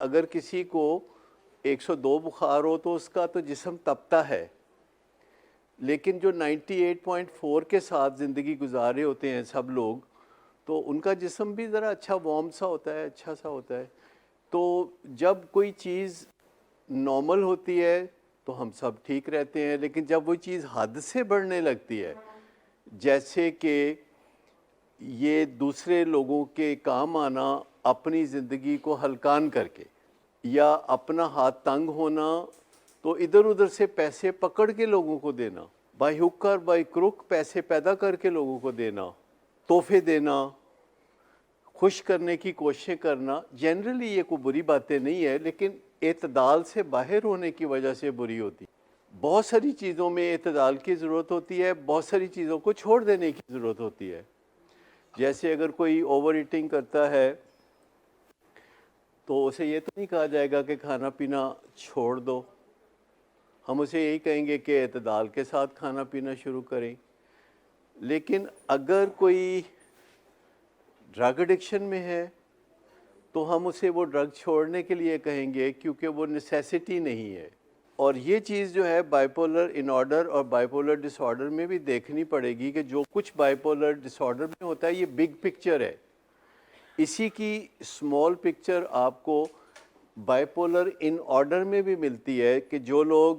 اگر کسی کو 102 بخار ہو تو اس کا تو جسم تپتا ہے، لیکن جو 98.4 کے ساتھ زندگی گزارے ہوتے ہیں سب لوگ، تو ان کا جسم بھی ذرا اچھا وارم سا ہوتا ہے، اچھا سا ہوتا ہے۔ تو جب کوئی چیز نارمل ہوتی ہے تو ہم سب ٹھیک رہتے ہیں، لیکن جب وہ چیز حد سے بڑھنے لگتی ہے، جیسے کہ یہ دوسرے لوگوں کے کام آنا اپنی زندگی کو ہلکان کر کے، یا اپنا ہاتھ تنگ ہونا تو ادھر ادھر سے پیسے پکڑ کے لوگوں کو دینا، بائی ہک اور بائی کروک پیسے پیدا کر کے لوگوں کو دینا، تحفے دینا، خوش کرنے کی کوششیں کرنا، جنرلی یہ کوئی بری باتیں نہیں ہے، لیکن اعتدال سے باہر ہونے کی وجہ سے بری ہوتی ہے۔ بہت ساری چیزوں میں اعتدال کی ضرورت ہوتی ہے، بہت ساری چیزوں کو چھوڑ دینے کی ضرورت ہوتی ہے۔ جیسے اگر کوئی اوور ایٹنگ کرتا ہے تو اسے یہ تو نہیں کہا جائے گا کہ کھانا پینا چھوڑ دو، ہم اسے یہی کہیں گے کہ اعتدال کے ساتھ کھانا پینا شروع کریں۔ لیکن اگر کوئی ڈرگ ایڈکشن میں ہے تو ہم اسے وہ ڈرگ چھوڑنے کے لیے کہیں گے، کیونکہ وہ نیسیسٹی نہیں ہے۔ اور یہ چیز جو ہے بائیپولر ان آرڈر اور بائیپولر ڈس آرڈر میں بھی دیکھنی پڑے گی کہ جو کچھ بائیپولر ڈس آرڈر میں ہوتا ہے یہ بگ پکچر ہے، اسی کی اسمال پکچر آپ کو بائیپولر ان آرڈر میں بھی ملتی ہے، کہ جو لوگ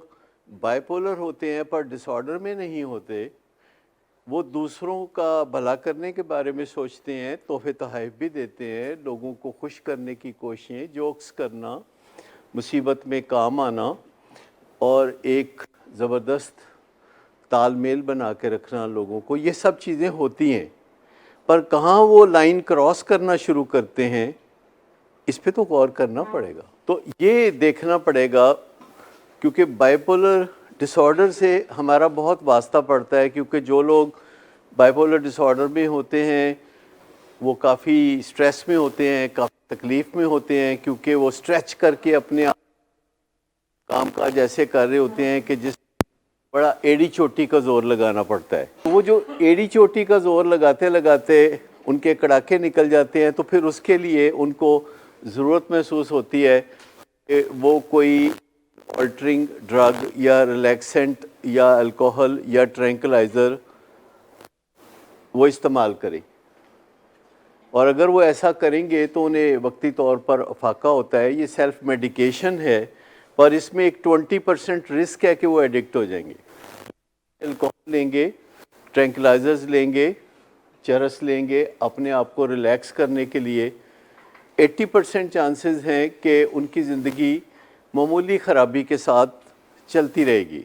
بائیپولر ہوتے ہیں پر ڈس آرڈر میں نہیں ہوتے، وہ دوسروں کا بھلا کرنے کے بارے میں سوچتے ہیں، تحفے تحائف بھی دیتے ہیں، لوگوں کو خوش کرنے کی کوششیں، جوکس کرنا، مصیبت میں کام آنا، اور ایک زبردست تال میل بنا کے رکھنا لوگوں کو، یہ سب چیزیں ہوتی ہیں۔ پر کہاں وہ لائن کراس کرنا شروع کرتے ہیں، اس پہ تو غور کرنا پڑے گا۔ تو یہ دیکھنا پڑے گا، کیونکہ بائیپولر ڈس آرڈر سے ہمارا بہت واسطہ پڑتا ہے، کیونکہ جو لوگ بائیپولر ڈس آرڈر میں ہوتے ہیں وہ کافی سٹریس میں ہوتے ہیں، کافی تکلیف میں ہوتے ہیں، کیونکہ وہ سٹریچ کر کے اپنے کام کاج ایسے کر رہے ہوتے ہیں کہ جس بڑا ایڑی چوٹی کا زور لگانا پڑتا ہے۔ وہ جو ایڑی چوٹی کا زور لگاتے لگاتے ان کے کڑاکے نکل جاتے ہیں، تو پھر اس کے لیے ان کو ضرورت محسوس ہوتی ہے کہ وہ کوئی آلٹرنگ ڈرگ یا ریلیکسنٹ یا الکوہل یا ٹرینکلائزر وہ استعمال کریں۔ اور اگر وہ ایسا کریں گے تو انہیں وقتی طور پر افاقہ ہوتا ہے، یہ سیلف میڈیکیشن ہے، پر اس میں ایک 20% رسک ہے کہ وہ ایڈکٹ ہو جائیں گے۔ الکوہل لیں گے، ٹرینکلائزرز لیں گے، چرس لیں گے اپنے آپ کو ریلیکس کرنے کے لیے، 80% چانسز ہیں کہ ان کی زندگی معمولی خرابی کے ساتھ چلتی رہے گی،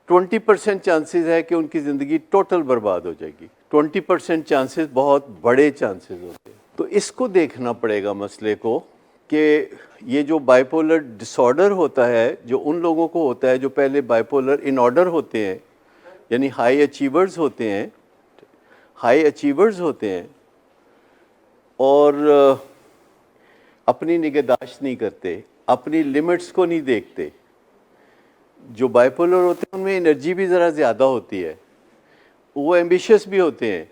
20% چانسز ہے کہ ان کی زندگی ٹوٹل برباد ہو جائے گی، 20% چانسز بہت بڑے چانسز ہوتے ہیں۔ تو اس کو دیکھنا پڑے گا مسئلے کو، کہ یہ جو بائیپولر ڈس آرڈر ہوتا ہے، جو ان لوگوں کو ہوتا ہے جو پہلے بائیپولر ان آرڈر ہوتے ہیں، یعنی ہائی اچیورز ہوتے ہیں، اور اپنی نگہداشت نہیں کرتے، اپنی لیمٹس کو نہیں دیکھتے۔ جو بائیپولر ہوتے ہیں ان میں انرجی بھی ذرا زیادہ ہوتی ہے، وہ ایمبیشس بھی ہوتے ہیں،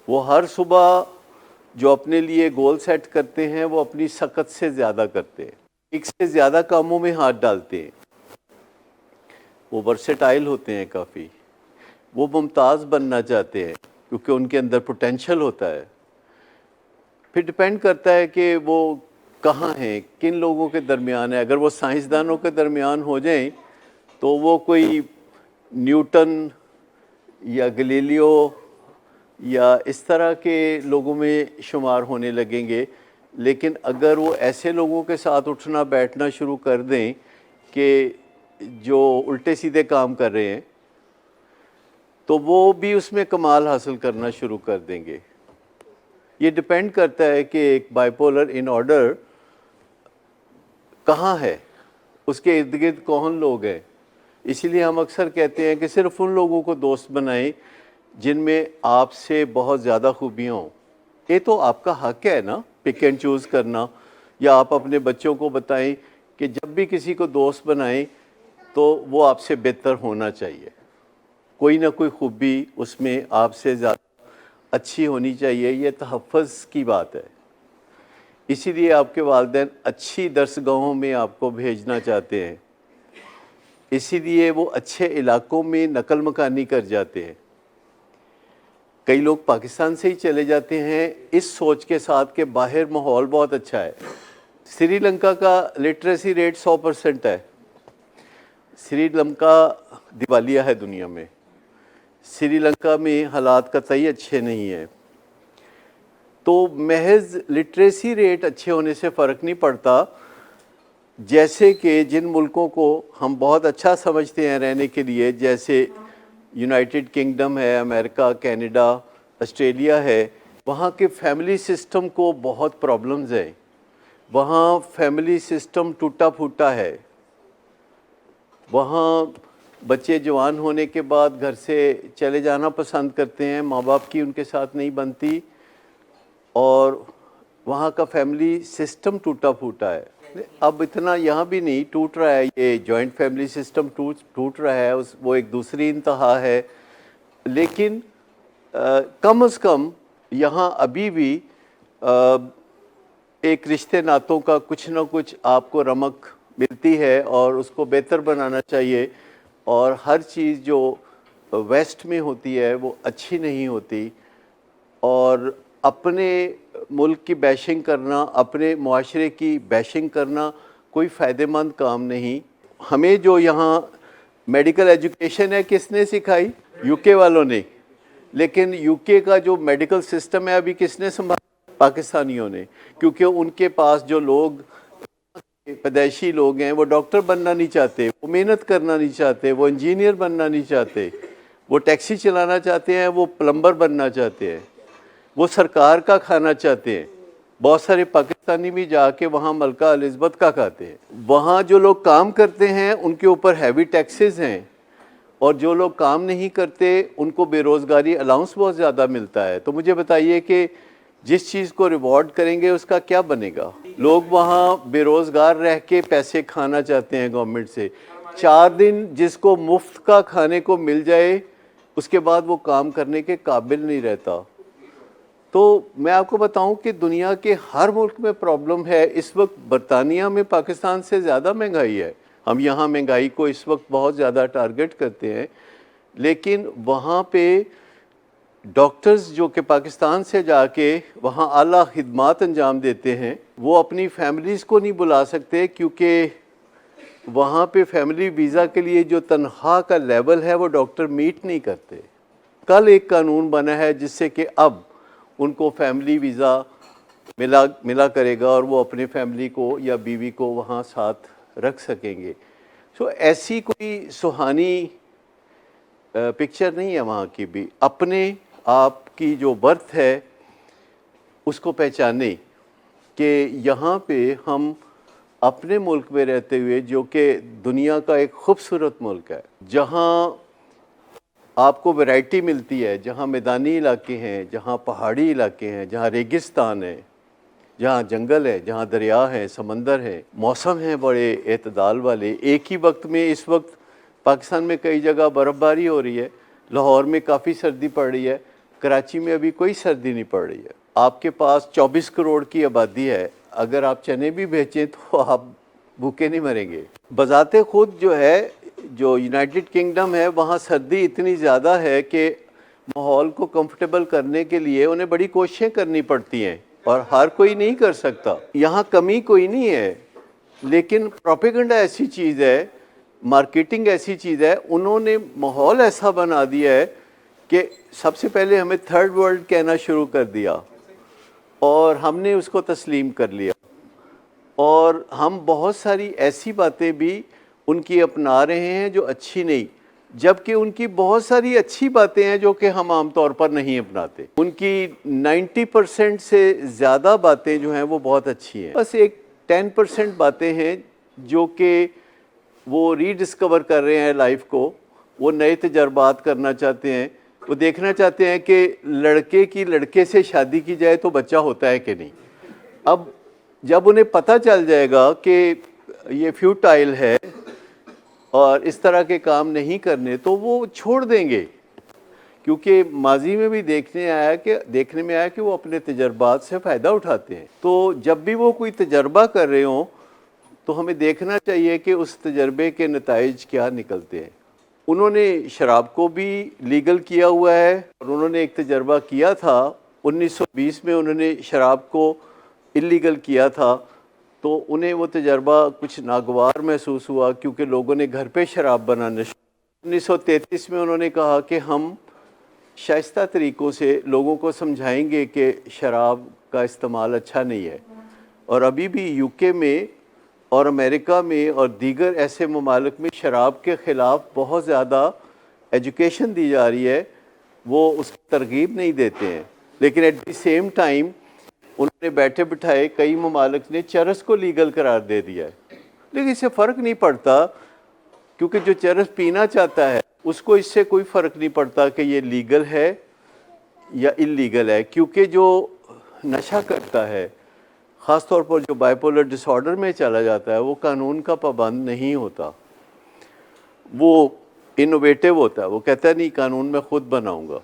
وہ ہر صبح جو اپنے لیے گول سیٹ کرتے ہیں وہ اپنی سکت سے زیادہ کرتے ہیں، ایک سے زیادہ کاموں میں ہاتھ ڈالتے ہیں، وہ ورسٹائل ہوتے ہیں کافی، وہ ممتاز بننا چاہتے ہیں کیونکہ ان کے اندر پوٹینشل ہوتا ہے۔ پھر ڈپینڈ کرتا ہے کہ وہ کہاں ہیں، کن لوگوں کے درمیان ہے۔ اگر وہ سائنسدانوں کے درمیان ہو جائیں تو وہ کوئی نیوٹن یا گلیلیو یا اس طرح کے لوگوں میں شمار ہونے لگیں گے، لیکن اگر وہ ایسے لوگوں کے ساتھ اٹھنا بیٹھنا شروع کر دیں کہ جو الٹے سیدھے کام کر رہے ہیں، تو وہ بھی اس میں کمال حاصل کرنا شروع کر دیں گے۔ یہ ڈپینڈ کرتا ہے کہ ایک بائیپولر ان آرڈر کہاں ہے، اس کے ارد گرد کون لوگ ہیں۔ اسی لیے ہم اکثر کہتے ہیں کہ صرف ان لوگوں کو دوست بنائیں جن میں آپ سے بہت زیادہ خوبیاں ہوں۔ یہ تو آپ کا حق ہے نا، پک اینڈ چوز کرنا، یا آپ اپنے بچوں کو بتائیں کہ جب بھی کسی کو دوست بنائیں تو وہ آپ سے بہتر ہونا چاہیے، کوئی نہ کوئی خوبی اس میں آپ سے زیادہ اچھی ہونی چاہیے۔ یہ تحفظ کی بات ہے، اسی لیے آپ کے والدین اچھی درسگاہوں میں آپ کو بھیجنا چاہتے ہیں، اسی لیے وہ اچھے علاقوں میں نقل مکانی کر جاتے ہیں۔ کئی لوگ پاکستان سے ہی چلے جاتے ہیں اس سوچ کے ساتھ کہ باہر ماحول بہت اچھا ہے۔ سری لنکا کا لٹریسی ریٹ 100% ہے۔ سری لنکا دیوالیہ ہے دنیا میں۔ سری لنکا میں حالات قطعی اچھے نہیں ہیں۔ تو محض لٹریسی ریٹ اچھے ہونے سے فرق نہیں پڑتا، جیسے کہ جن ملکوں کو ہم بہت اچھا سمجھتے ہیں رہنے کے لیے، جیسے یونائٹڈ کنگڈم ہے، امریکہ، کینیڈا، آسٹریلیا ہے، وہاں کے فیملی سسٹم کو بہت پرابلمز ہیں۔ وہاں فیملی سسٹم ٹوٹا پھوٹا ہے۔ وہاں بچے جوان ہونے کے بعد گھر سے چلے جانا پسند کرتے ہیں، ماں باپ کی ان کے ساتھ نہیں بنتی، اور وہاں کا فیملی سسٹم ٹوٹا پھوٹا ہے۔ اب اتنا یہاں بھی نہیں ٹوٹ رہا ہے، یہ جوائنٹ فیملی سسٹم ٹوٹ رہا ہے، وہ ایک دوسری انتہا ہے، لیکن کم از کم یہاں ابھی بھی ایک رشتے ناتوں کا کچھ نہ کچھ آپ کو رمق ملتی ہے، اور اس کو بہتر بنانا چاہیے۔ اور ہر چیز جو ویسٹ میں ہوتی ہے وہ اچھی نہیں ہوتی، اور اپنے ملک کی بیشنگ کرنا، اپنے معاشرے کی بیشنگ کرنا کوئی فائدہ مند کام نہیں۔ ہمیں جو یہاں میڈیکل ایجوکیشن ہے کس نے سکھائی؟ یو کے والوں نے، لیکن یو کے کا جو میڈیکل سسٹم ہے ابھی کس نے سنبھالا؟ پاکستانیوں نے، کیونکہ ان کے پاس جو لوگ پیدائشی لوگ ہیں وہ ڈاکٹر بننا نہیں چاہتے، وہ محنت کرنا نہیں چاہتے، وہ انجینئر بننا نہیں چاہتے، وہ ٹیکسی چلانا چاہتے ہیں، وہ پلمبر بننا چاہتے ہیں، وہ سرکار کا کھانا چاہتے ہیں۔ بہت سارے پاکستانی بھی جا کے وہاں ملکہ الزبتھ کا کھاتے ہیں۔ وہاں جو لوگ کام کرتے ہیں ان کے اوپر ہیوی ٹیکسز ہیں، اور جو لوگ کام نہیں کرتے ان کو بے روزگاری الاؤنس بہت زیادہ ملتا ہے۔ تو مجھے بتائیے کہ جس چیز کو ریوارڈ کریں گے اس کا کیا بنے گا؟ لوگ وہاں بے روزگار رہ کے پیسے کھانا چاہتے ہیں گورنمنٹ سے۔ 4 دن جس کو مفت کا کھانے کو مل جائے اس کے بعد وہ کام کرنے کے قابل نہیں رہتا۔ تو میں آپ کو بتاؤں کہ دنیا کے ہر ملک میں پرابلم ہے۔ اس وقت برطانیہ میں پاکستان سے زیادہ مہنگائی ہے۔ ہم یہاں مہنگائی کو اس وقت بہت زیادہ ٹارگٹ کرتے ہیں، لیکن وہاں پہ ڈاکٹرز جو کہ پاکستان سے جا کے وہاں اعلیٰ خدمات انجام دیتے ہیں، وہ اپنی فیملیز کو نہیں بلا سکتے، کیونکہ وہاں پہ فیملی ویزا کے لیے جو تنخواہ کا لیول ہے وہ ڈاکٹر میٹ نہیں کرتے۔ کل ایک قانون بنا ہے جس سے کہ اب ان کو فیملی ویزا ملا کرے گا، اور وہ اپنے فیملی کو یا بیوی کو وہاں ساتھ رکھ سکیں گے۔ ایسی کوئی سہانی پکچر نہیں ہے وہاں کی بھی۔ اپنے آپ کی جو برتھ ہے اس کو پہچانے کہ یہاں پہ ہم اپنے ملک میں رہتے ہوئے، جو کہ دنیا کا ایک خوبصورت ملک ہے، جہاں آپ کو ویرائٹی ملتی ہے، جہاں میدانی علاقے ہیں، جہاں پہاڑی علاقے ہیں، جہاں ریگستان ہے، جہاں جنگل ہے، جہاں دریا ہے، سمندر ہے، موسم ہیں بڑے اعتدال والے۔ ایک ہی وقت میں اس وقت پاکستان میں کئی جگہ برف باری ہو رہی ہے، لاہور میں کافی سردی پڑ رہی ہے، کراچی میں ابھی کوئی سردی نہیں پڑ رہی ہے۔ آپ کے پاس 24 کروڑ کی آبادی ہے، اگر آپ چنے بھی بیچیں تو آپ بھوکے نہیں مریں گے۔ بذات خود جو ہے، جو یونائٹڈ کنگڈم ہے، وہاں سردی اتنی زیادہ ہے کہ ماحول کو کمفرٹیبل کرنے کے لیے انہیں بڑی کوششیں کرنی پڑتی ہیں، اور ہر کوئی نہیں کر سکتا۔ یہاں کمی کوئی نہیں ہے، لیکن پروپیگنڈا ایسی چیز ہے، مارکیٹنگ ایسی چیز ہے، انہوں نے ماحول ایسا بنا دیا ہے کہ سب سے پہلے ہمیں تھرڈ ورلڈ کہنا شروع کر دیا، اور ہم نے اس کو تسلیم کر لیا، اور ہم بہت ساری ایسی باتیں بھی ان کی اپنا رہے ہیں جو اچھی نہیں، جبکہ ان کی بہت ساری اچھی باتیں ہیں جو کہ ہم عام طور پر نہیں اپناتے۔ ان کی 90% سے زیادہ باتیں جو ہیں وہ بہت اچھی ہیں، بس ایک 10% باتیں ہیں جو کہ وہ ری ڈسکور کر رہے ہیں لائف کو، وہ نئے تجربات کرنا چاہتے ہیں، وہ دیکھنا چاہتے ہیں کہ لڑکے کی لڑکے سے شادی کی جائے تو بچہ ہوتا ہے کہ نہیں۔ اب جب انہیں پتہ چل جائے گا کہ یہ فیوٹائل ہے اور اس طرح کے کام نہیں کرنے، تو وہ چھوڑ دیں گے، کیونکہ ماضی میں بھی دیکھنے میں آیا کہ وہ اپنے تجربات سے فائدہ اٹھاتے ہیں. تو جب بھی وہ کوئی تجربہ کر رہے ہوں تو ہمیں دیکھنا چاہیے کہ اس تجربے کے نتائج کیا نکلتے ہیں. انہوں نے شراب کو بھی لیگل کیا ہوا ہے اور انہوں نے ایک تجربہ کیا تھا 1920 میں، انہوں نے شراب کو اللیگل کیا تھا. تو انہیں وہ تجربہ کچھ ناگوار محسوس ہوا کیونکہ لوگوں نے گھر پہ شراب بنانا شروع. 1933 میں انہوں نے کہا کہ ہم شائستہ طریقوں سے لوگوں کو سمجھائیں گے کہ شراب کا استعمال اچھا نہیں ہے. اور ابھی بھی یو کے میں اور امریکہ میں اور دیگر ایسے ممالک میں شراب کے خلاف بہت زیادہ ایجوکیشن دی جا رہی ہے، وہ اس کی ترغیب نہیں دیتے ہیں. لیکن ایٹ دی سیم ٹائم انہوں نے بیٹھے بٹھائے کئی ممالک نے چرس کو لیگل قرار دے دیا ہے. لیکن اس سے فرق نہیں پڑتا، کیونکہ جو چرس پینا چاہتا ہے اس کو اس سے کوئی فرق نہیں پڑتا کہ یہ لیگل ہے یا اللیگل ہے. کیونکہ جو نشہ کرتا ہے، خاص طور پر جو بائیپولر ڈس آرڈر میں چلا جاتا ہے، وہ قانون کا پابند نہیں ہوتا، وہ انوویٹو ہوتا ہے. وہ کہتا ہے نہیں، قانون میں خود بناؤں گا.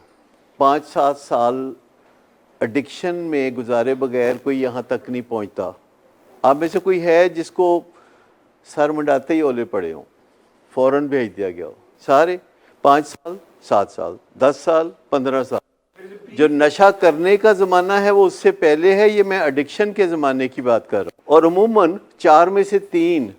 5-7 سال ایڈکشن میں گزارے بغیر کوئی یہاں تک نہیں پہنچتا. آپ میں سے کوئی ہے جس کو سر منڈاتے ہی اولے پڑے ہوں، فوراً بھیج دیا گیا ہو؟ سارے 5 سال، 7 سال، 10 سال، 15 سال. جو نشہ کرنے کا زمانہ ہے وہ اس سے پہلے ہے. یہ میں ایڈکشن کے زمانے کی بات کر رہا ہوں. اور عموماً 4 میں سے 3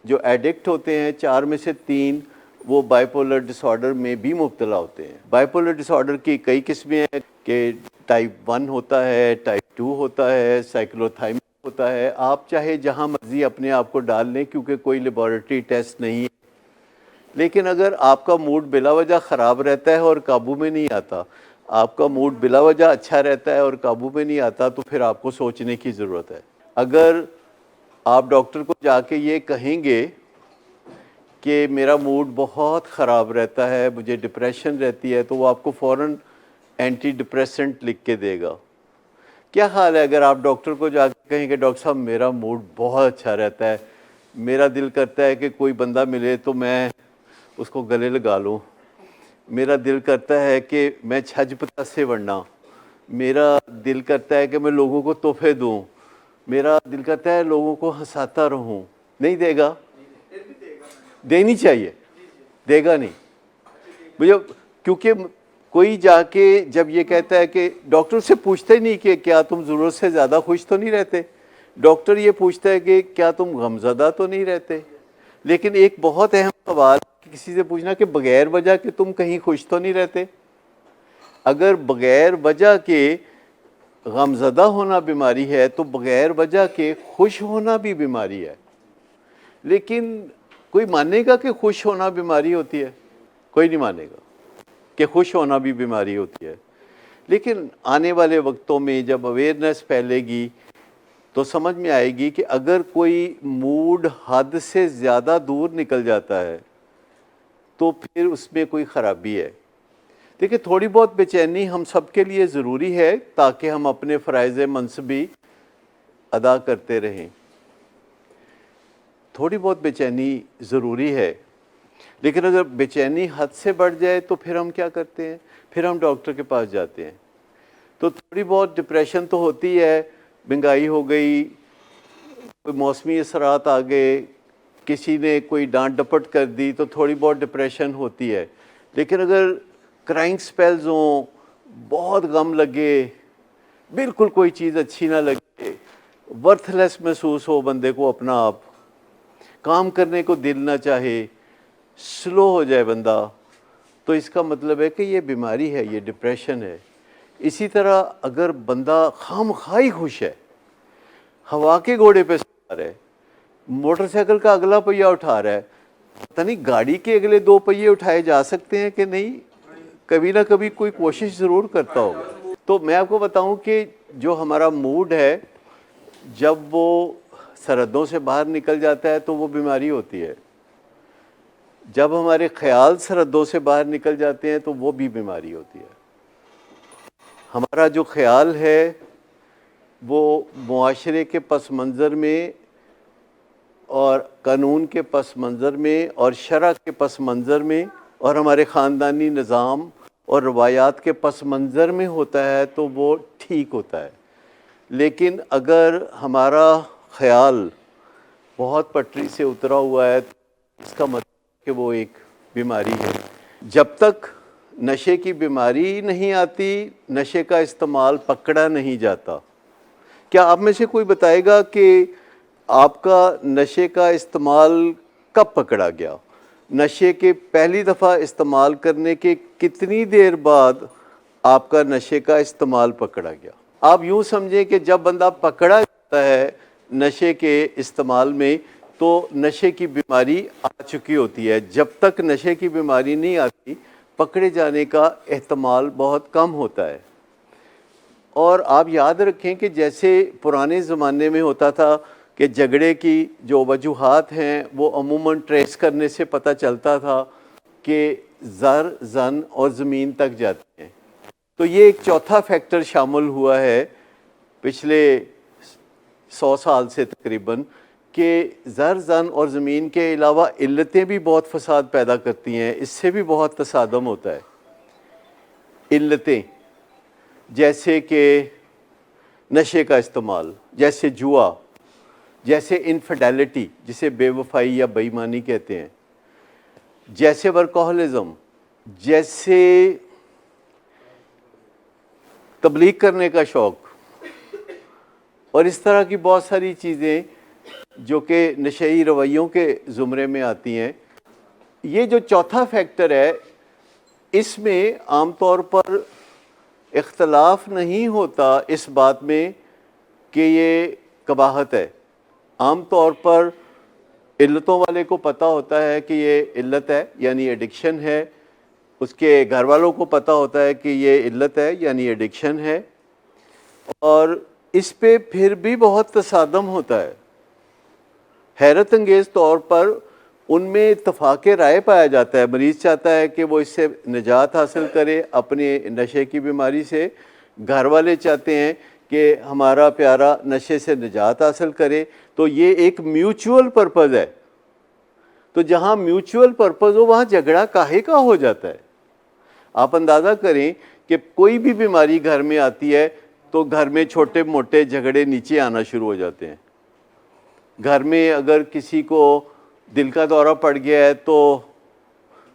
جو ایڈکٹ ہوتے ہیں، 4 میں سے 3 وہ بائیپولر ڈس آرڈر میں بھی مبتلا ہوتے ہیں. بائیپولر ڈس آرڈر کی کئی قسمیں ہیں کہ ٹائپ 1 ہوتا ہے، ٹائپ 2 ہوتا ہے، سائیکلوتھائمیا ہوتا ہے. آپ چاہے جہاں مرضی اپنے آپ کو ڈال لیں کیونکہ کوئی لیبارٹری ٹیسٹ نہیں ہے. لیکن اگر آپ کا موڈ بلا وجہ خراب رہتا ہے اور قابو میں نہیں آتا، آپ کا موڈ بلا وجہ اچھا رہتا ہے اور قابو میں نہیں آتا، تو پھر آپ کو سوچنے کی ضرورت ہے. اگر آپ ڈاکٹر کو جا کے یہ کہیں گے کہ میرا موڈ بہت خراب رہتا ہے، مجھے ڈپریشن رہتی ہے، تو وہ آپ کو فوراً اینٹی ڈپریسنٹ لکھ کے دے گا. کیا حال ہے اگر آپ ڈاکٹر کو جا کے کہیں کہ ڈاکٹر صاحب میرا موڈ بہت اچھا رہتا ہے، میرا دل کرتا ہے کہ کوئی بندہ ملے تو میں اس کو گلے لگا لوں، میرا دل کرتا ہے کہ میں چھج پتہ سے ورنا، میرا دل کرتا ہے کہ میں لوگوں کو تحفے دوں، میرا دل کرتا ہے لوگوں کو ہنساتا رہوں. نہیں دے گا؟ دینی چاہیے، دے گا نہیں. مجھے کیونکہ کوئی جا کے جب یہ کہتا ہے کہ ڈاکٹر سے پوچھتے نہیں کہ کیا تم ضرورت سے زیادہ خوش تو نہیں رہتے، ڈاکٹر یہ پوچھتا ہے کہ کیا تم غمزدہ تو نہیں رہتے. لیکن ایک بہت اہم سوال کسی سے پوچھنا کہ بغیر وجہ کہ تم کہیں خوش تو نہیں رہتے. اگر بغیر وجہ کے غمزدہ ہونا بیماری ہے تو بغیر وجہ کے خوش ہونا بھی بیماری ہے. لیکن کوئی مانے گا کہ خوش ہونا بیماری ہوتی ہے؟ کوئی نہیں مانے گا کہ خوش ہونا بھی بیماری ہوتی ہے. لیکن آنے والے وقتوں میں جب اویئرنیس پھیلے گی تو سمجھ میں آئے گی کہ اگر کوئی موڈ حد سے زیادہ دور نکل جاتا ہے تو پھر اس میں کوئی خرابی ہے. دیکھیں، تھوڑی بہت بے چینی ہم سب کے لیے ضروری ہے تاکہ ہم اپنے فرائض منصبی ادا کرتے رہیں. تھوڑی بہت بے چینی ضروری ہے. لیکن اگر بے چینی حد سے بڑھ جائے تو پھر ہم کیا کرتے ہیں؟ پھر ہم ڈاکٹر کے پاس جاتے ہیں. تو تھوڑی بہت ڈپریشن تو ہوتی ہے، مہنگائی ہو گئی، کوئی موسمی اثرات آ گئے، کسی نے کوئی ڈانٹ ڈپٹ کر دی تو تھوڑی بہت ڈپریشن ہوتی ہے. لیکن اگر کرائنگ سپیلز ہوں، بہت غم لگے، بالکل کوئی چیز اچھی نہ لگے، ورتھ لیس محسوس ہو بندے کو اپنا آپ، کام کرنے کو دل نہ چاہے، سلو ہو جائے بندہ، تو اس کا مطلب ہے کہ یہ بیماری ہے، یہ ڈپریشن ہے. اسی طرح اگر بندہ خام خواہ خوش ہے، ہوا کے گھوڑے پہ سوار ہے، موٹر سائیکل کا اگلا پہیہ اٹھا رہا ہے، پتہ نہیں گاڑی کے اگلے 2 پہیے اٹھائے جا سکتے ہیں کہ نہیں، کبھی نہ کبھی کوئی کوشش ضرور کرتا ہوگا. تو میں آپ کو بتاؤں کہ جو ہمارا موڈ ہے جب وہ سرحدوں سے باہر نکل جاتا ہے تو وہ بیماری ہوتی ہے. جب ہمارے خیال سرحدوں سے باہر نکل جاتے ہیں تو وہ بھی بیماری ہوتی ہے. ہمارا جو خیال ہے وہ معاشرے کے پس منظر میں اور قانون کے پس منظر میں اور شرع کے پس منظر میں اور ہمارے خاندانی نظام اور روایات کے پس منظر میں ہوتا ہے تو وہ ٹھیک ہوتا ہے، لیکن اگر ہمارا خیال بہت پٹری سے اترا ہوا ہے اس کا مطلب کہ وہ ایک بیماری ہے۔ جب تک نشے کی بیماری نہیں آتی، نشے کا استعمال پکڑا نہیں جاتا۔ کیا آپ میں سے کوئی بتائے گا کہ آپ کا نشے کا استعمال کب پکڑا گیا؟ نشے کے پہلی دفعہ استعمال کرنے کے کتنی دیر بعد آپ کا نشے کا استعمال پکڑا گیا؟ آپ یوں سمجھیں کہ جب بندہ پکڑا جاتا ہے نشے کے استعمال میں تو نشے کی بیماری آ چکی ہوتی ہے۔ جب تک نشے کی بیماری نہیں آتی، پکڑے جانے کا احتمال بہت کم ہوتا ہے۔ اور آپ یاد رکھیں کہ جیسے پرانے زمانے میں ہوتا تھا کہ جھگڑے کی جو وجوہات ہیں وہ عموماً ٹریس کرنے سے پتہ چلتا تھا کہ زر، زن اور زمین تک جاتے ہیں، تو یہ ایک چوتھا فیکٹر شامل ہوا ہے پچھلے 100 سال سے تقریباً، کہ زر، زن اور زمین کے علاوہ علتیں بھی بہت فساد پیدا کرتی ہیں، اس سے بھی بہت تصادم ہوتا ہے۔ علتیں جیسے کہ نشے کا استعمال، جیسے جوا، جیسے انفیڈیلٹی جسے بے وفائی یا بے ایمانی کہتے ہیں، جیسے ورکوہلزم، جیسے تبلیغ کرنے کا شوق، اور اس طرح کی بہت ساری چیزیں جو کہ نشئی رویوں کے زمرے میں آتی ہیں۔ یہ جو چوتھا فیکٹر ہے اس میں عام طور پر اختلاف نہیں ہوتا اس بات میں کہ یہ قباحت ہے۔ عام طور پر علتوں والے کو پتہ ہوتا ہے کہ یہ علت ہے یعنی ایڈکشن ہے، اس کے گھر والوں کو پتہ ہوتا ہے کہ یہ علت ہے یعنی ایڈکشن ہے، اور اس پہ پھر بھی بہت تصادم ہوتا ہے۔ حیرت انگیز طور پر ان میں اتفاق رائے پایا جاتا ہے۔ مریض چاہتا ہے کہ وہ اس سے نجات حاصل کرے اپنے نشے کی بیماری سے، گھر والے چاہتے ہیں کہ ہمارا پیارا نشے سے نجات حاصل کرے، تو یہ ایک میوچول پرپز ہے۔ تو جہاں میوچول پرپز ہو وہاں جھگڑا کاہے کا ہو جاتا ہے؟ آپ اندازہ کریں کہ کوئی بھی بیماری گھر میں آتی ہے تو گھر میں چھوٹے موٹے جھگڑے نیچے آنا شروع ہو جاتے ہیں۔ گھر میں اگر کسی کو دل کا دورہ پڑ گیا ہے تو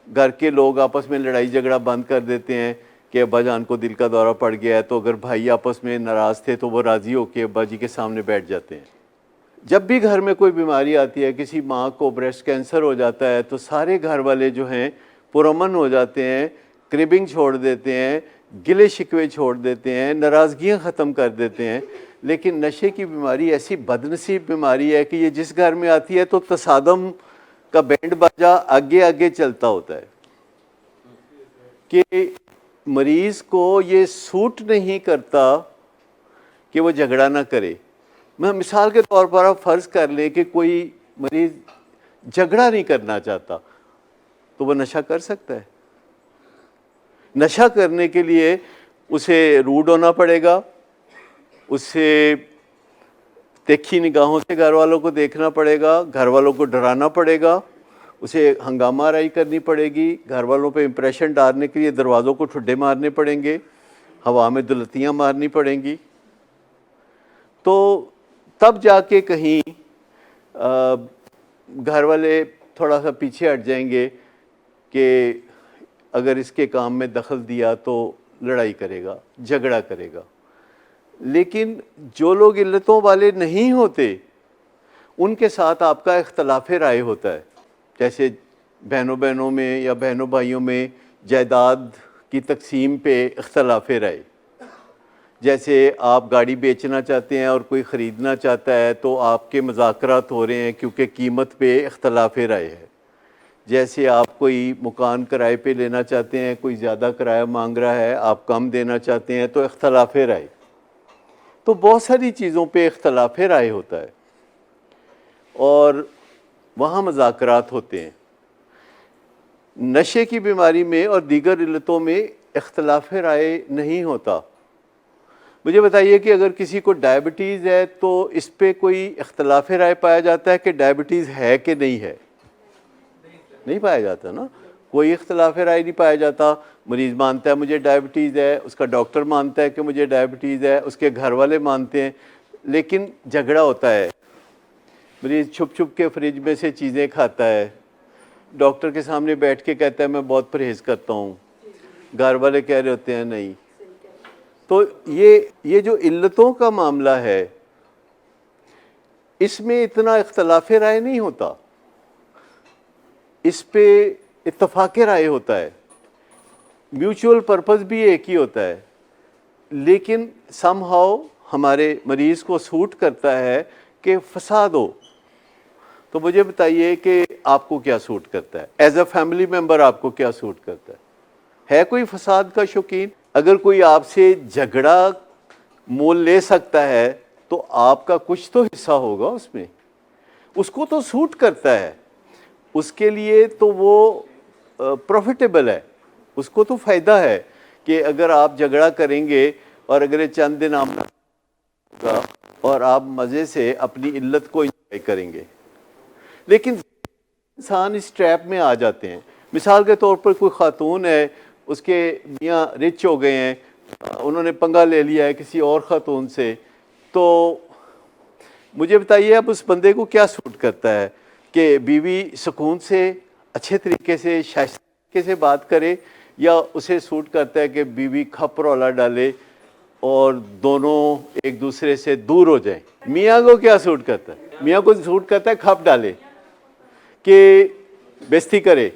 گھر کے لوگ آپس میں لڑائی جھگڑا بند کر دیتے ہیں کہ ابا جان کو دل کا دورہ پڑ گیا ہے، تو اگر بھائی آپس میں ناراض تھے تو وہ راضی ہو کے ابا جی کے سامنے بیٹھ جاتے ہیں۔ جب بھی گھر میں کوئی بیماری آتی ہے، کسی ماں کو بریسٹ کینسر ہو جاتا ہے تو سارے گھر والے جو ہیں پرامن ہو جاتے ہیں، کربنگ چھوڑ دیتے ہیں، گلے شکوے چھوڑ دیتے ہیں، ناراضگیاں ختم کر دیتے ہیں۔ لیکن نشے کی بیماری ایسی بدنصیب بیماری ہے کہ یہ جس گھر میں آتی ہے تو تصادم کا بینڈ باجا آگے آگے چلتا ہوتا ہے کہ مریض کو یہ سوٹ نہیں کرتا کہ وہ جھگڑا نہ کرے۔ میں مثال کے طور پر آپ فرض کر لیں کہ کوئی مریض جھگڑا نہیں کرنا چاہتا تو وہ نشہ کر سکتا ہے؟ نشہ کرنے کے لیے اسے روڈ ہونا پڑے گا، اسے تیکھی نگاہوں سے گھر والوں کو دیکھنا پڑے گا، گھر والوں کو ڈرانا پڑے گا، اسے ہنگامہ آرائی کرنی پڑے گی، گھر والوں پہ امپریشن ڈالنے کے لیے دروازوں کو ٹھڈے مارنے پڑیں گے، ہوا میں دلتیاں مارنی پڑیں گی، تو تب جا کے کہیں گھر والے تھوڑا سا پیچھے ہٹ جائیں گے کہ اگر اس کے کام میں دخل دیا تو لڑائی کرے گا، جھگڑا کرے گا۔ لیکن جو لوگ علتوں والے نہیں ہوتے ان کے ساتھ آپ کا اختلاف رائے ہوتا ہے، جیسے بہنوں میں یا بہنوں بھائیوں میں جائیداد کی تقسیم پہ اختلاف رائے، جیسے آپ گاڑی بیچنا چاہتے ہیں اور کوئی خریدنا چاہتا ہے تو آپ کے مذاکرات ہو رہے ہیں کیونکہ قیمت پہ اختلاف رائے ہے، جیسے آپ کوئی مکان کرائے پہ لینا چاہتے ہیں، کوئی زیادہ کرایہ مانگ رہا ہے، آپ کم دینا چاہتے ہیں تو اختلاف رائے۔ تو بہت ساری چیزوں پہ اختلاف رائے ہوتا ہے اور وہاں مذاکرات ہوتے ہیں۔ نشے کی بیماری میں اور دیگر علتوں میں اختلاف رائے نہیں ہوتا۔ مجھے بتائیے کہ اگر کسی کو ڈائبٹیز ہے تو اس پہ کوئی اختلاف رائے پایا جاتا ہے کہ ڈائبٹیز ہے کہ نہیں ہے؟ نہیں پایا جاتا نا۔ کوئی اختلاف رائے نہیں پایا جاتا. مریض مانتا ہے مجھے ڈائبٹیز ہے, اس کا ڈاکٹر مانتا ہے کہ مجھے ڈائبٹیز ہے, اس کے گھر والے مانتے ہیں, لیکن جھگڑا ہوتا ہے. مریض چھپ چھپ کے فریج میں سے چیزیں کھاتا ہے, ڈاکٹر کے سامنے بیٹھ کے کہتا ہے میں بہت پرہیز کرتا ہوں, گھر والے کہہ رہے ہوتے ہیں نہیں. تو یہ جو علتوں کا معاملہ ہے, اس میں اتنا اختلاف رائے نہیں ہوتا, اس پہ اتفاق رائے ہوتا ہے, میوچول پرپز بھی ایک ہی ہوتا ہے, لیکن سم ہاؤ ہمارے مریض کو سوٹ کرتا ہے کہ فساد ہو. تو مجھے بتائیے کہ آپ کو کیا سوٹ کرتا ہے, ایز اے فیملی ممبر آپ کو کیا سوٹ کرتا ہے کوئی فساد کا شوقین؟ اگر کوئی آپ سے جھگڑا مول لے سکتا ہے تو آپ کا کچھ تو حصہ ہوگا اس میں, اس کو تو سوٹ کرتا ہے, اس کے لیے تو وہ پروفیٹیبل ہے, اس کو تو فائدہ ہے کہ اگر آپ جھگڑا کریں گے اور اگر چند دن آمنا ہوگا اور آپ مزے سے اپنی علت کو انجوائے کریں گے. لیکن انسان اس ٹریپ میں آ جاتے ہیں. مثال کے طور پر کوئی خاتون ہے, اس کے میاں رچ ہو گئے ہیں, انہوں نے پنگا لے لیا ہے کسی اور خاتون سے, تو مجھے بتائیے اب اس بندے کو کیا سوٹ کرتا ہے کہ بیوی سکون سے اچھے طریقے سے شائستہ طریقے سے بات کرے, یا اسے سوٹ کرتا ہے کہ بیوی کھپ رولا ڈالے اور دونوں ایک دوسرے سے دور ہو جائیں؟ میاں کو کیا سوٹ کرتا ہے؟ میاں کو سوٹ کرتا ہے کھپ ڈالے, کہ بےزتی کرے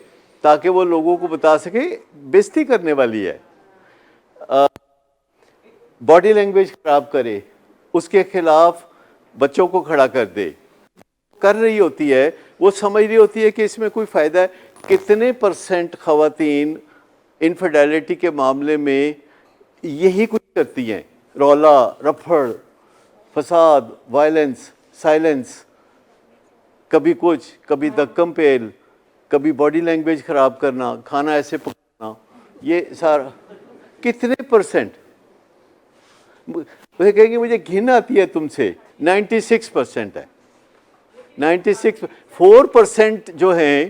تاکہ وہ لوگوں کو بتا سکے بےزتی کرنے والی ہے, باڈی لینگویج خراب کرے, اس کے خلاف بچوں کو کھڑا کر دے, کر رہی ہوتی ہے, وہ سمجھ رہی ہوتی ہے کہ اس میں کوئی فائدہ ہے. کتنے پرسنٹ خواتین انفیڈیلٹی کے معاملے میں یہی کچھ کرتی ہیں؟ رولا رپھڑ, فساد, وائلنس, سائلنس, کبھی کچھ, کبھی دکم پیل, کبھی باڈی لینگویج خراب کرنا, کھانا ایسے پکانا, یہ سارا کتنے پرسنٹ؟ مجھے کہیں گے مجھے گھن آتی ہے تم سے, 96% ہے, 96. 4% جو ہیں,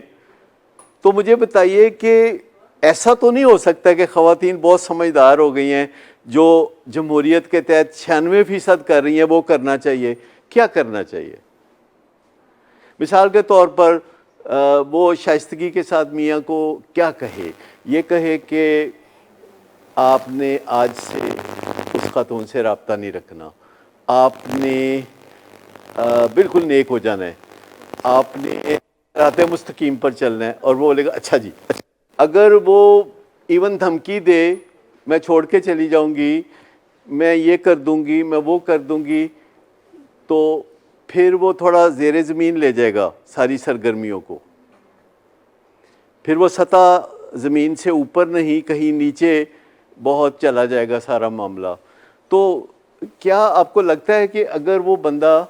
تو مجھے بتائیے کہ ایسا تو نہیں ہو سکتا کہ خواتین بہت سمجھدار ہو گئی ہیں جو جمہوریت کے تحت 96% کر رہی ہیں, وہ کرنا چاہیے. کیا کرنا چاہیے؟ مثال کے طور پر وہ شائستگی کے ساتھ میاں کو کیا کہے؟ یہ کہے کہ آپ نے آج سے اس خاتون سے رابطہ نہیں رکھنا, آپ نے بالکل نیک ہو جانا ہے, آپ نے رات مستقیم پر چلنا ہے. اور وہ بولے گا اچھا جی. اگر وہ ایون دھمکی دے میں چھوڑ کے چلی جاؤں گی, میں یہ کر دوں گی, میں وہ کر دوں گی, تو پھر وہ تھوڑا زیر زمین لے جائے گا ساری سرگرمیوں کو, پھر وہ سطح زمین سے اوپر نہیں کہیں نیچے بہت چلا جائے گا سارا معاملہ. تو کیا آپ کو لگتا ہے کہ اگر وہ بندہ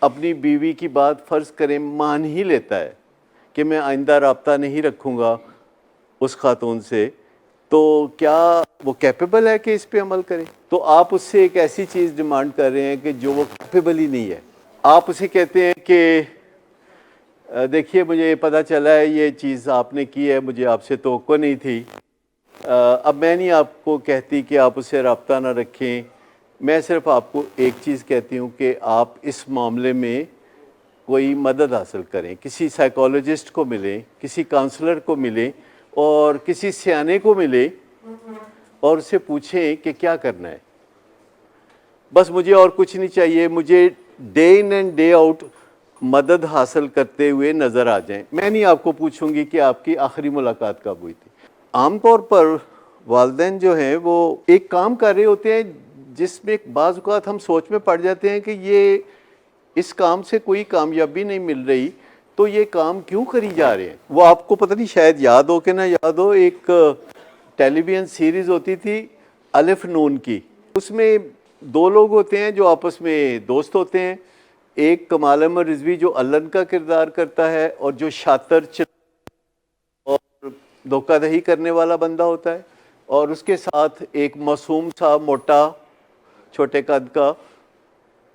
اپنی بیوی کی بات فرض کریں مان ہی لیتا ہے کہ میں آئندہ رابطہ نہیں رکھوں گا اس خاتون سے, تو کیا وہ کیپیبل ہے کہ اس پہ عمل کرے؟ تو آپ اس سے ایک ایسی چیز ڈیمانڈ کر رہے ہیں کہ جو وہ کیپیبل ہی نہیں ہے. آپ اسے کہتے ہیں کہ دیکھیے مجھے یہ پتہ چلا ہے یہ چیز آپ نے کی ہے, مجھے آپ سے توقع نہیں تھی, اب میں نہیں آپ کو کہتی کہ آپ اسے رابطہ نہ رکھیں, میں صرف آپ کو ایک چیز کہتی ہوں کہ آپ اس معاملے میں کوئی مدد حاصل کریں, کسی سائیکالوجسٹ کو ملیں, کسی کاؤنسلر کو ملیں, اور کسی سیانے کو ملیں اور اسے پوچھیں کہ کیا کرنا ہے. بس مجھے اور کچھ نہیں چاہیے, مجھے day in and day out مدد حاصل کرتے ہوئے نظر آ جائیں. میں نہیں آپ کو پوچھوں گی کہ آپ کی آخری ملاقات کب ہوئی تھی. عام طور پر والدین جو ہیں وہ ایک کام کر رہے ہوتے ہیں جس میں بعض اوقات ہم سوچ میں پڑ جاتے ہیں کہ یہ اس کام سے کوئی کامیابی نہیں مل رہی, تو یہ کام کیوں کری جا رہے ہیں. وہ آپ کو پتہ نہیں شاید یاد ہو کہ نہ یاد ہو, ایک ٹیلی ویژن سیریز ہوتی تھی الف نون کی, اس میں دو لوگ ہوتے ہیں جو آپس میں دوست ہوتے ہیں, ایک کمال احمد رضوی جو الن کا کردار کرتا ہے اور جو شاطر اور دھوکہ دہی کرنے والا بندہ ہوتا ہے, اور اس کے ساتھ ایک معصوم سا موٹا چھوٹے قد کا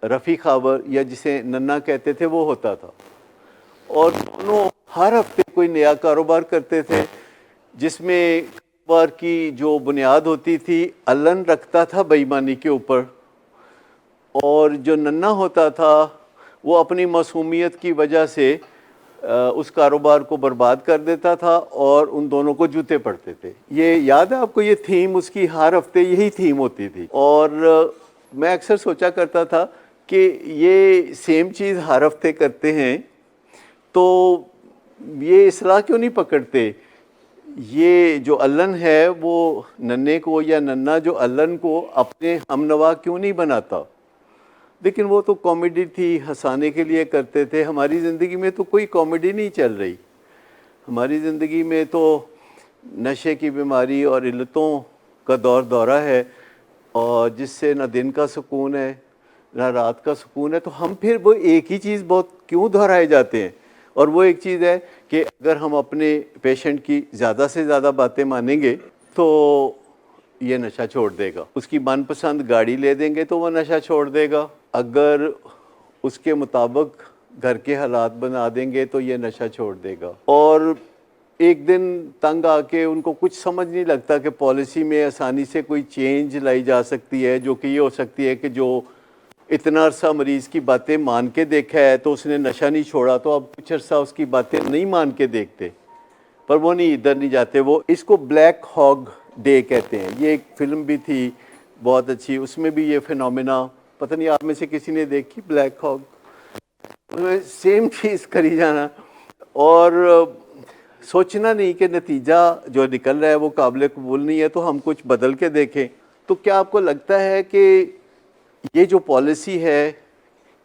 رفیع خاور یا جسے ننا کہتے تھے وہ ہوتا تھا. اور دونوں ہر ہفتے کوئی نیا کاروبار کرتے تھے جس میں کاروبار کی جو بنیاد ہوتی تھی الن رکھتا تھا بے ایمانی کے اوپر، اور جو ننا ہوتا تھا وہ اپنی معصومیت کی وجہ سے اس کاروبار کو برباد کر دیتا تھا اور ان دونوں کو جوتے پڑتے تھے۔ یہ یاد ہے آپ کو؟ یہ تھیم اس کی ہر ہفتے یہی تھیم ہوتی تھی، اور میں اکثر سوچا کرتا تھا کہ یہ سیم چیز ہر ہفتے کرتے ہیں تو یہ اصلاح کیوں نہیں پکڑتے؟ یہ جو الن ہے وہ ننے کو، یا ننا جو الن کو اپنے ہم نوا کیوں نہیں بناتا؟ لیکن وہ تو کامیڈی تھی، ہنسانے کے لیے کرتے تھے۔ ہماری زندگی میں تو کوئی کامیڈی نہیں چل رہی، ہماری زندگی میں تو نشے کی بیماری اور علتوں کا دورہ ہے، اور جس سے نہ دن کا سکون ہے نہ رات کا سکون ہے۔ تو ہم پھر وہ ایک ہی چیز بہت کیوں دہرائے جاتے ہیں؟ اور وہ ایک چیز ہے کہ اگر ہم اپنے پیشنٹ کی زیادہ سے زیادہ باتیں مانیں گے تو یہ نشہ چھوڑ دے گا، اس کی من پسند گاڑی لے دیں گے تو وہ نشہ چھوڑ دے گا، اگر اس کے مطابق گھر کے حالات بنا دیں گے تو یہ نشہ چھوڑ دے گا۔ اور ایک دن تنگ آ کے ان کو کچھ سمجھ نہیں لگتا کہ پالیسی میں آسانی سے کوئی چینج لائی جا سکتی ہے، جو کہ یہ ہو سکتی ہے کہ جو اتنا عرصہ مریض کی باتیں مان کے دیکھا ہے تو اس نے نشہ نہیں چھوڑا، تو اب کچھ عرصہ اس کی باتیں نہیں مان کے دیکھتے، پر وہ نہیں ادھر نہیں جاتے۔ وہ اس کو بلیک ہاگ ڈے کہتے ہیں۔ یہ ایک فلم بھی تھی بہت اچھی، اس میں بھی یہ فینومینا، پتہ نہیں آپ میں سے کسی نے دیکھی بلیک ہاگ؟ سیم چیز کری جانا، اور سوچنا نہیں کہ نتیجہ جو نکل رہا ہے وہ قابل قبول نہیں ہے تو ہم کچھ بدل کے دیکھیں۔ تو کیا آپ کو لگتا ہے کہ یہ جو پالیسی ہے،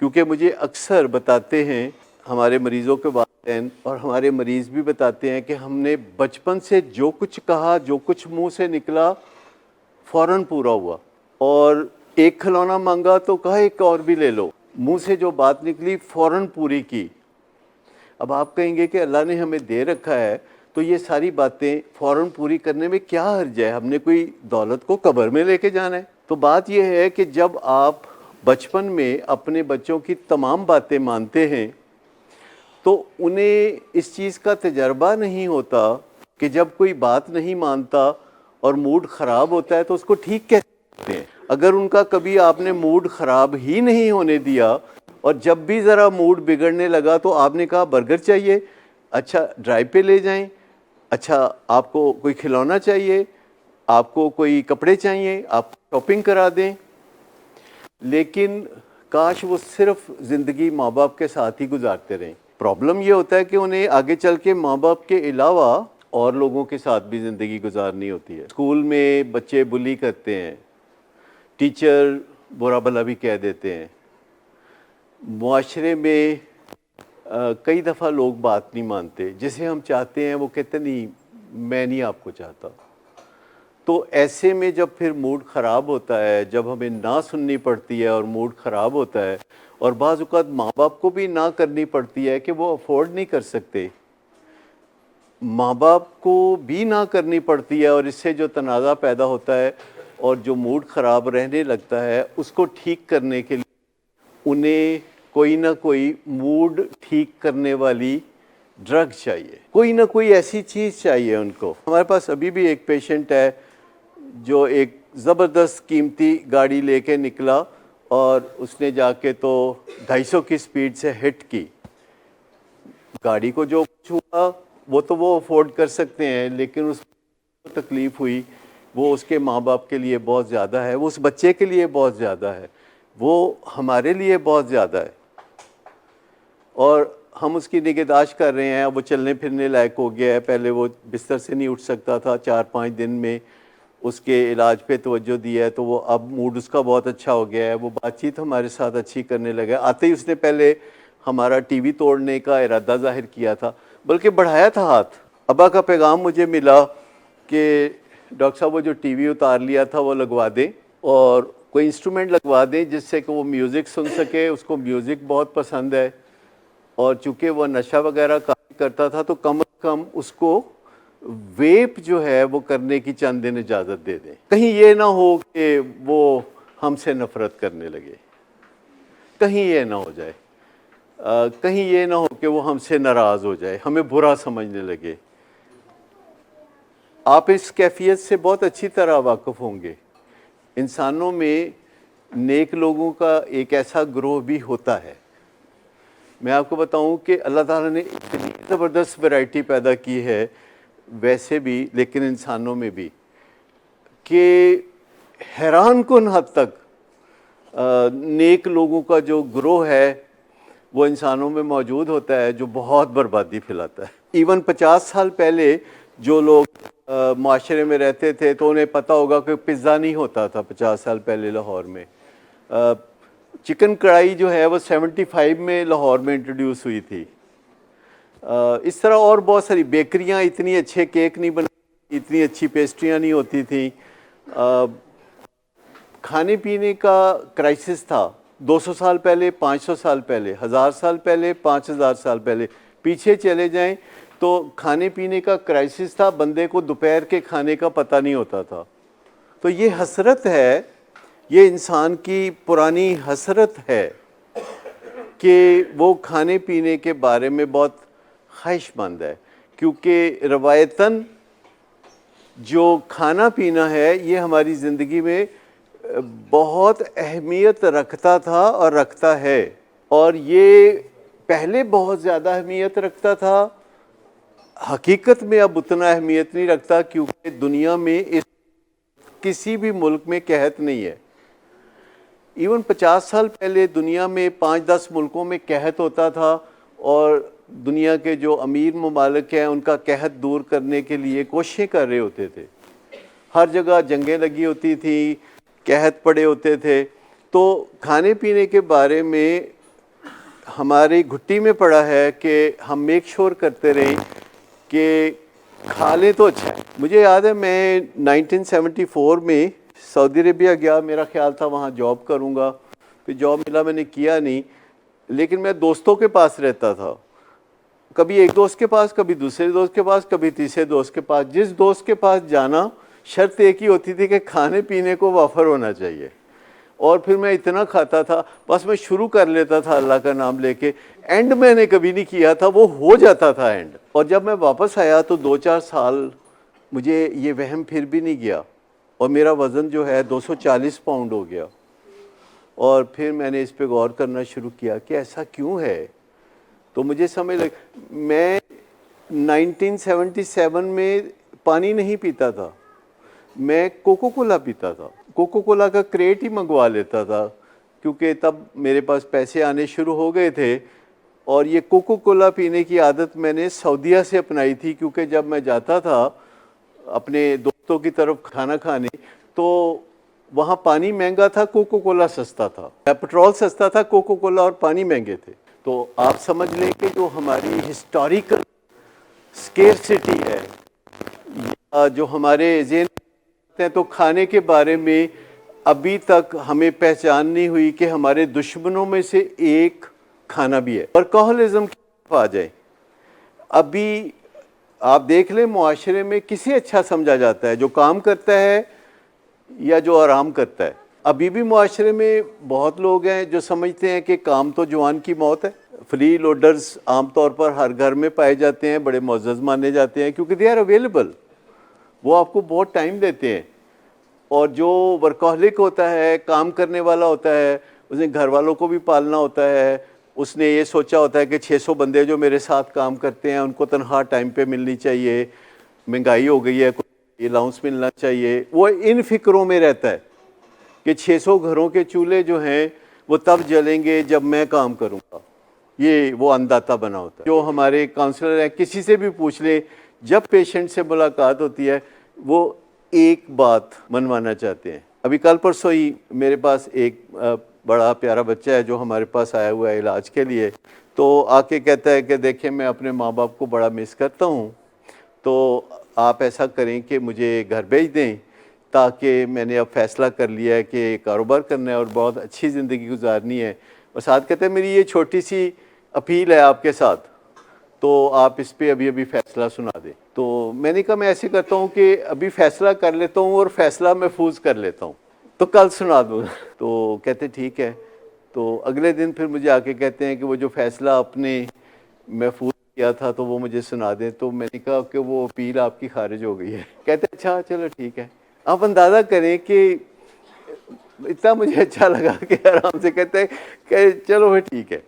کیونکہ مجھے اکثر بتاتے ہیں ہمارے مریضوں کے والدین اور ہمارے مریض بھی بتاتے ہیں کہ ہم نے بچپن سے جو کچھ کہا، جو کچھ منہ سے نکلا فوراً پورا ہوا، اور ایک کھلونا مانگا تو کہا ایک اور بھی لے لو، منہ سے جو بات نکلی فوراً پوری کی۔ اب آپ کہیں گے کہ اللہ نے ہمیں دے رکھا ہے تو یہ ساری باتیں فوراً پوری کرنے میں کیا حرج ہے؟ ہم نے کوئی دولت کو قبر میں لے کے جانا ہے؟ تو بات یہ ہے کہ جب آپ بچپن میں اپنے بچوں کی تمام باتیں مانتے ہیں تو انہیں اس چیز کا تجربہ نہیں ہوتا کہ جب کوئی بات نہیں مانتا اور موڈ خراب ہوتا ہے تو اس کو ٹھیک کہتے ہیں۔ اگر ان کا کبھی آپ نے موڈ خراب ہی نہیں ہونے دیا اور جب بھی ذرا موڈ بگڑنے لگا تو آپ نے کہا برگر چاہیے، اچھا ڈرائیو پہ لے جائیں، اچھا آپ کو کوئی کھلونا چاہیے، آپ کو کوئی کپڑے چاہیے، آپ شاپنگ کرا دیں، لیکن کاش وہ صرف زندگی ماں باپ کے ساتھ ہی گزارتے رہیں۔ پرابلم یہ ہوتا ہے کہ انہیں آگے چل کے ماں باپ کے علاوہ اور لوگوں کے ساتھ بھی زندگی گزارنی ہوتی ہے۔ اسکول میں بچے بلی کرتے ہیں، ٹیچر برا بھلا بھی کہہ دیتے ہیں، معاشرے میں کئی دفعہ لوگ بات نہیں مانتے، جسے ہم چاہتے ہیں وہ کہتے نہیں میں نہیں آپ کو چاہتا۔ تو ایسے میں جب پھر موڈ خراب ہوتا ہے، جب ہمیں نہ سننی پڑتی ہے اور موڈ خراب ہوتا ہے، اور بعض اوقات ماں باپ کو بھی نہ کرنی پڑتی ہے کہ وہ افورڈ نہیں کر سکتے، ماں باپ کو بھی نہ کرنی پڑتی ہے، اور اس سے جو تنازع پیدا ہوتا ہے اور جو موڈ خراب رہنے لگتا ہے اس کو ٹھیک کرنے کے لیے انہیں کوئی نہ کوئی موڈ ٹھیک کرنے والی ڈرگ چاہیے، کوئی نہ کوئی ایسی چیز چاہیے ان کو۔ ہمارے پاس ابھی بھی ایک پیشنٹ ہے جو ایک زبردست قیمتی گاڑی لے کے نکلا اور اس نے جا کے تو 250 کی سپیڈ سے ہٹ کی۔ گاڑی کو جو کچھ ہوا وہ تو وہ افورڈ کر سکتے ہیں، لیکن اس کو تکلیف ہوئی وہ اس کے ماں باپ کے لیے بہت زیادہ ہے، وہ اس بچے کے لیے بہت زیادہ ہے، وہ ہمارے لیے بہت زیادہ ہے، اور ہم اس کی نگہداشت کر رہے ہیں۔ وہ چلنے پھرنے لائق ہو گیا ہے، پہلے وہ بستر سے نہیں اٹھ سکتا تھا، 4-5 دن میں اس کے علاج پہ توجہ دیا ہے تو وہ اب موڈ اس کا بہت اچھا ہو گیا ہے، وہ بات چیت ہمارے ساتھ اچھی کرنے لگا۔ آتے ہی اس نے پہلے ہمارا ٹی وی توڑنے کا ارادہ ظاہر کیا تھا، بلکہ بڑھایا تھا ہاتھ۔ ابا کا پیغام مجھے ملا کہ ڈاکٹر صاحب وہ جو ٹی وی اتار لیا تھا وہ لگوا دیں، اور کوئی انسٹرومنٹ لگوا دیں جس سے کہ وہ میوزک سن سکے، اس کو میوزک بہت پسند ہے، اور چونکہ وہ نشہ وغیرہ کافی کرتا تھا تو کم از کم اس کو ویپ جو ہے وہ کرنے کی چند دن اجازت دے دیں، کہیں یہ نہ ہو کہ وہ ہم سے نفرت کرنے لگے، کہیں یہ نہ ہو جائے۔ کہیں یہ نہ ہو کہ وہ ہم سے ناراض ہو جائے، ہمیں برا سمجھنے لگے۔ آپ اس کیفیت سے بہت اچھی طرح واقف ہوں گے۔ انسانوں میں نیک لوگوں کا ایک ایسا گروہ بھی ہوتا ہے۔ میں آپ کو بتاؤں کہ اللہ تعالیٰ نے اتنی زبردست ویرائٹی پیدا کی ہے ویسے بھی، لیکن انسانوں میں بھی، کہ حیران کن حد تک نیک لوگوں کا جو گروہ ہے وہ انسانوں میں موجود ہوتا ہے، جو بہت بربادی پھیلاتا ہے۔ ایون 50 سال پہلے جو لوگ معاشرے میں رہتے تھے تو انہیں پتہ ہوگا کہ پزا نہیں ہوتا تھا 50 سال پہلے لاہور میں۔ چکن کڑھائی جو ہے وہ 75 میں لاہور میں انٹروڈیوس ہوئی تھی۔ اس طرح اور بہت ساری بیکریاں، اتنی اچھے کیک نہیں بنتی، اتنی اچھی پیسٹریاں نہیں ہوتی تھیں۔ کھانے پینے کا کرائسس تھا 200 سال پہلے، 500 سال پہلے، 1000 سال پہلے، 5000 سال پہلے۔ پیچھے چلے جائیں تو کھانے پینے کا کرائسس تھا، بندے کو دوپہر کے کھانے کا پتہ نہیں ہوتا تھا۔ تو یہ حسرت ہے، یہ انسان کی پرانی حسرت ہے کہ وہ کھانے پینے کے بارے میں بہت خواہش مند ہے، کیونکہ روایتاً جو کھانا پینا ہے یہ ہماری زندگی میں بہت اہمیت رکھتا تھا اور رکھتا ہے، اور یہ پہلے بہت زیادہ اہمیت رکھتا تھا، حقیقت میں اب اتنا اہمیت نہیں رکھتا، کیونکہ دنیا میں کسی بھی ملک میں قحط نہیں ہے۔ ایون 50 سال پہلے دنیا میں 5-10 ملکوں میں قحط ہوتا تھا، اور دنیا کے جو امیر ممالک ہیں ان کا قحط دور کرنے کے لیے کوششیں کر رہے ہوتے تھے۔ ہر جگہ جنگیں لگی ہوتی تھیں، قحط پڑے ہوتے تھے۔ تو کھانے پینے کے بارے میں ہماری گھٹی میں پڑا ہے کہ ہم میک شور کرتے رہیں کہ کھا لیں تو اچھا ہے۔ مجھے یاد ہے میں 1974 میں سعودی عربیہ گیا، میرا خیال تھا وہاں جاب کروں گا، پھر جاب ملا، میں نے کیا نہیں، لیکن میں دوستوں کے پاس رہتا تھا، کبھی ایک دوست کے پاس، کبھی دوسرے دوست کے پاس، کبھی تیسرے دوست کے پاس۔ جس دوست کے پاس جانا شرط ایک ہی ہوتی تھی کہ کھانے پینے کو وافر ہونا چاہیے، اور پھر میں اتنا کھاتا تھا، بس میں شروع کر لیتا تھا اللہ کا نام لے کے، اینڈ میں نے کبھی نہیں کیا تھا، وہ ہو جاتا تھا اینڈ۔ اور جب میں واپس آیا تو 2-4 سال مجھے یہ وہم پھر بھی نہیں گیا، اور میرا وزن جو ہے 240 پاؤنڈ ہو گیا، اور پھر میں نے اس پہ غور کرنا شروع کیا کہ ایسا کیوں ہے۔ تو مجھے سمجھ لگ، میں 1977 میں پانی نہیں پیتا تھا، میں کوکو کولا پیتا تھا، کوکو کولا کا کریٹ ہی منگوا لیتا تھا، کیونکہ تب میرے پاس پیسے آنے شروع ہو گئے تھے۔ اور یہ کوکو کولا پینے کی عادت میں نے سعودیہ سے اپنائی تھی، کیونکہ جب میں جاتا تھا اپنے دوستوں کی طرف کھانا کھانے تو وہاں پانی مہنگا تھا، کوکو کولا سستا تھا، پیٹرول سستا تھا، کوکو کولا اور پانی مہنگے تھے۔ تو آپ سمجھ لیں کہ جو ہماری ہسٹوریکل سکیرسٹی ہے، یا جو ہمارے ذہن ہیں، تو کھانے کے بارے میں ابھی تک ہمیں پہچان نہیں ہوئی کہ ہمارے دشمنوں میں سے ایک کھانا بھی ہے۔ ورکہولزم کی طرف آ جائیں، ابھی آپ دیکھ لیں معاشرے میں کسے اچھا سمجھا جاتا ہے، جو کام کرتا ہے یا جو آرام کرتا ہے؟ ابھی بھی معاشرے میں بہت لوگ ہیں جو سمجھتے ہیں کہ کام تو جوان کی موت ہے۔ فری لوڈرز عام طور پر ہر گھر میں پائے جاتے ہیں، بڑے معزز مانے جاتے ہیں، کیونکہ دے آر اویلیبل، وہ آپ کو بہت ٹائم دیتے ہیں۔ اور جو ورکہولک ہوتا ہے، کام کرنے والا ہوتا ہے، اس نے گھر والوں کو بھی پالنا ہوتا ہے، اس نے یہ سوچا ہوتا ہے کہ 600 بندے جو میرے ساتھ کام کرتے ہیں ان کو تنخواہ ٹائم پہ ملنی چاہیے، مہنگائی ہو گئی ہے، کوئی الاؤنس ملنا چاہیے، وہ ان فکروں میں رہتا ہے کہ 600 گھروں کے چولہے جو ہیں وہ تب جلیں گے جب میں کام کروں گا۔ یہ وہ انداتا بنا ہوتا ہے۔ جو ہمارے کاؤنسلر ہیں، کسی سے بھی پوچھ لیں، جب پیشنٹ سے ملاقات ہوتی ہے وہ ایک بات منوانا چاہتے ہیں۔ ابھی کل پرسوں ہی میرے پاس ایک بڑا پیارا بچہ ہے جو ہمارے پاس آیا ہوا ہے علاج کے لیے، تو آ کے کہتا ہے کہ دیکھیں میں اپنے ماں باپ کو بڑا مس کرتا ہوں، تو آپ ایسا کریں کہ مجھے گھر بھیج دیں، تاکہ میں نے اب فیصلہ کر لیا ہے کہ کاروبار کرنا ہے اور بہت اچھی زندگی گزارنی ہے۔ اور ساتھ کہتے ہیں میری یہ چھوٹی سی اپیل ہے آپ کے ساتھ، تو آپ اس پہ ابھی فیصلہ سنا دیں۔ تو میں نے کہا میں ایسے کرتا ہوں کہ ابھی فیصلہ کر لیتا ہوں اور فیصلہ محفوظ کر لیتا ہوں، تو کل سنا دوں۔ تو کہتے ٹھیک ہے۔ تو اگلے دن پھر مجھے آ کے کہتے ہیں کہ وہ جو فیصلہ آپ نے محفوظ کیا تھا تو وہ مجھے سنا دیں. تو میں نے کہا کہ وہ اپیل آپ کی خارج ہو گئی ہے. کہتے ہیں اچھا چلو ٹھیک ہے. آپ اندازہ کریں کہ اتنا مجھے اچھا لگا کہ آرام سے کہتے ہیں کہ چلو وہ ٹھیک ہے.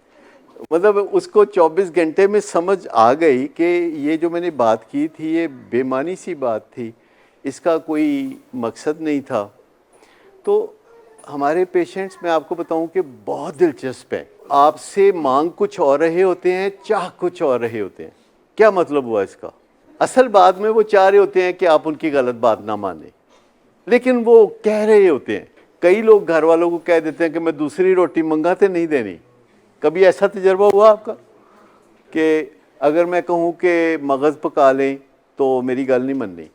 مطلب اس کو 24 گھنٹے میں سمجھ آ گئی کہ یہ جو میں نے بات کی تھی یہ بے معنی سی بات تھی, اس کا کوئی مقصد نہیں تھا. تو ہمارے پیشنٹس میں آپ کو بتاؤں کہ بہت دلچسپ ہیں. آپ سے مانگ کچھ اور رہے ہوتے ہیں, چاہ کچھ اور رہے ہوتے ہیں. کیا مطلب ہوا اس کا؟ اصل بات میں وہ چاہ رہے ہوتے ہیں کہ آپ ان کی غلط بات نہ مانیں, لیکن وہ کہہ رہے ہوتے ہیں. کئی لوگ گھر والوں کو کہہ دیتے ہیں کہ میں دوسری روٹی منگاتے نہیں دینی. کبھی ایسا تجربہ ہوا آپ کا کہ اگر میں کہوں کہ مغز پکا لیں تو میری گل نہیں مننی,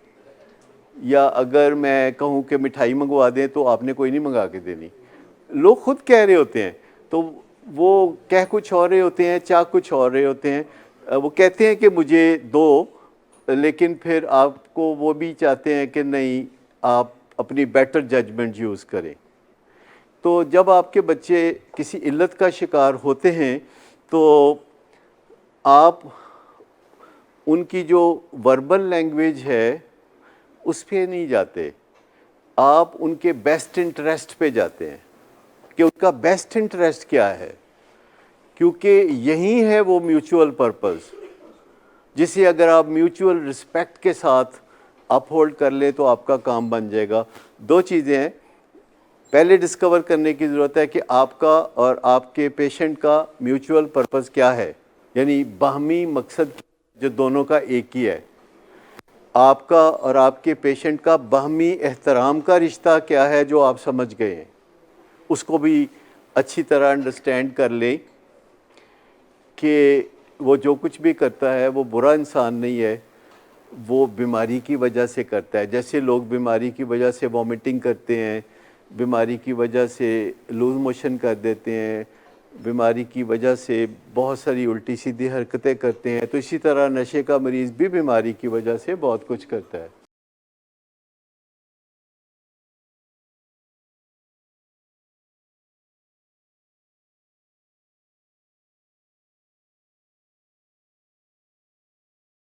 یا اگر میں کہوں کہ مٹھائی منگوا دیں تو آپ نے کوئی نہیں منگا کے دینی؟ لوگ خود کہہ رہے ہوتے ہیں. تو وہ کہہ کچھ اور رہے ہوتے ہیں, چاہ کچھ اور رہے ہوتے ہیں. وہ کہتے ہیں کہ مجھے دو, لیکن پھر آپ کو وہ بھی چاہتے ہیں کہ نہیں آپ اپنی بیٹر ججمنٹ یوز کریں. تو جب آپ کے بچے کسی علت کا شکار ہوتے ہیں تو آپ ان کی جو وربل لینگویج ہے اس پہ نہیں جاتے, آپ ان کے بیسٹ انٹرسٹ پہ جاتے ہیں کہ ان کا بیسٹ انٹرسٹ کیا ہے, کیونکہ یہی ہے وہ میوچول پرپز جسے اگر آپ میوچول رسپیکٹ کے ساتھ اپ ہولڈ کر لیں تو آپ کا کام بن جائے گا. دو چیزیں ہیں. پہلے ڈسکور کرنے کی ضرورت ہے کہ آپ کا اور آپ کے پیشنٹ کا میوچول پرپز کیا ہے, یعنی باہمی مقصد جو دونوں کا ایک ہی ہے. آپ کا اور آپ کے پیشنٹ کا باہمی احترام کا رشتہ کیا ہے جو آپ سمجھ گئے ہیں, اس کو بھی اچھی طرح انڈرسٹینڈ کر لیں کہ وہ جو کچھ بھی کرتا ہے وہ برا انسان نہیں ہے, وہ بیماری کی وجہ سے کرتا ہے. جیسے لوگ بیماری کی وجہ سے وامٹنگ کرتے ہیں, بیماری کی وجہ سے لوز موشن کر دیتے ہیں, بیماری کی وجہ سے بہت ساری الٹی سیدھی حرکتیں کرتے ہیں, تو اسی طرح نشے کا مریض بھی بیماری کی وجہ سے بہت کچھ کرتا ہے.